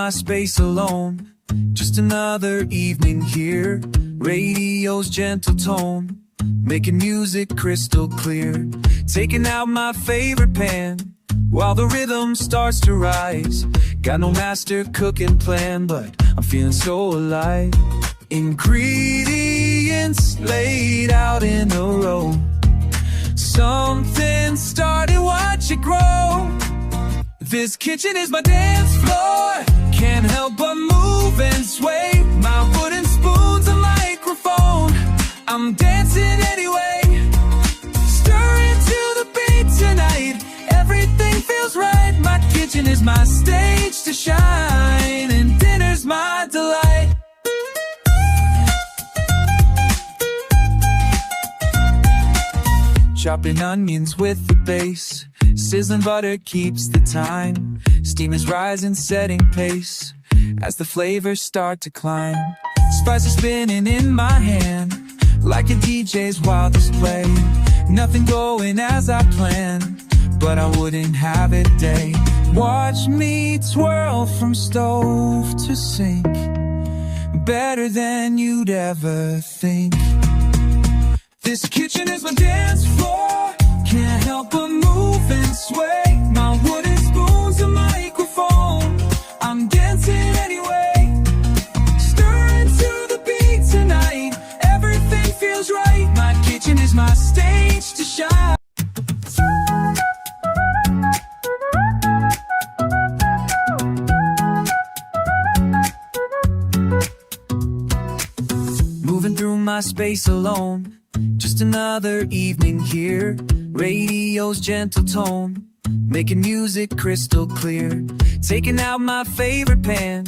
my space alone. Just another evening here. Radio's gentle tone, making music crystal clear. Taking out my favorite pan while the rhythm starts to rise. Got no master cooking plan, but I'm feeling so alive. Ingredients laid out in a row. Something started, watch it grow. This kitchen is my dance floor. Can't help but move and sway. My wooden spoon's a microphone. I'm dancing anyway. Stirring to the beat tonight. Everything feels right. My kitchen is my stage to shine, and dinner's my delight. Chopping onions with the bass. Sizzling butter keeps the time. Steam is rising, setting pace as the flavors start to climb. Spices spinning in my hand like a DJ's wild display. Nothing going as I planned, but I wouldn't have it day. Watch me twirl from stove to sink, better than you'd ever think. This kitchen is my dance floor. Can't help but move and sway. My wooden spoon's a microphone. I'm dancing anyway. Stirring to the beat tonight. Everything feels right. My kitchen is my stage to shine. Moving through my space alone. Just another evening here. Radio's gentle tone, making music crystal clear. Taking out my favorite pan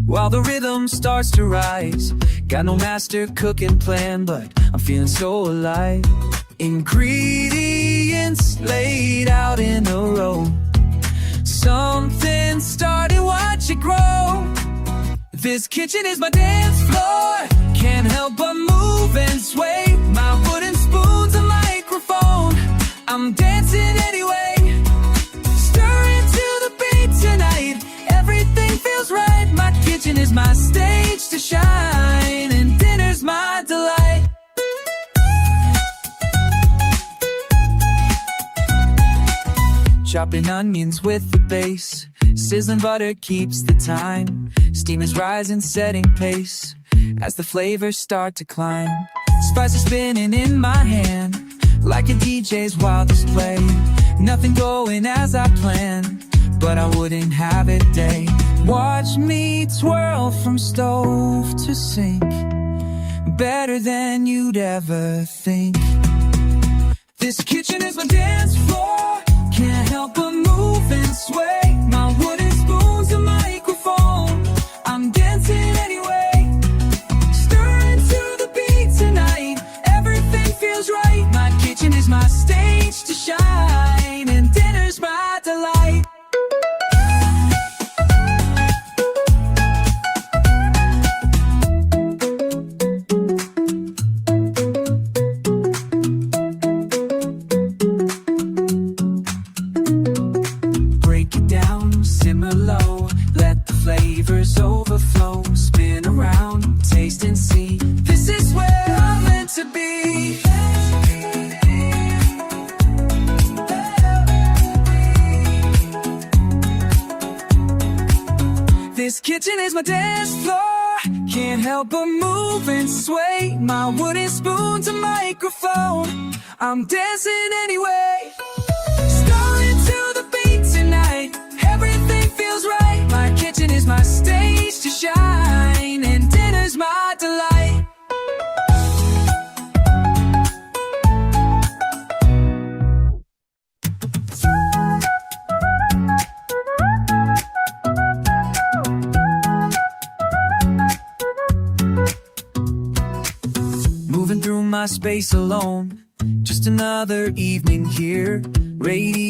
while the rhythm starts to rise. Got no master cooking plan, but I'm feeling so alive. Ingredients laid out in a row. Something started, watch it grow. This kitchen is my dance floor. Can't help but move and sway. My wooden spoon's a microphone. I'm dancing anyway. Stirring to the beat tonight. Everything feels right. My kitchen is my stage to shine, and dinner's my delight. Chopping onions with the bass. Sizzling butter keeps the time. Steam is rising, setting pace as the flavors start to climb. Spices spinning in my hand like a DJ's wild display. Nothing going as I planned, but I wouldn't have it day. Watch me twirl from stove to sink, better than you'd ever think. This kitchen is my dance floor. Can't help but move and sway. My wooden spoon's a microphone. I'm dancing anyway. Stirring to the beat tonight. Everything feels right. My kitchen is my stage to shine, and dinner's my delight. Break it down, simmer low. Let the flavors overflow. Spin around, taste and see. This is where I'm meant to be. This kitchen is my dance floor. Can't help but move and sway. My wooden spoon's a microphone. I'm dancing anyway. Starting to the beat tonight. Everything feels right. My kitchen is my stage to shine, and dinner's my delight. Moving through my space alone. Just another evening here. Radio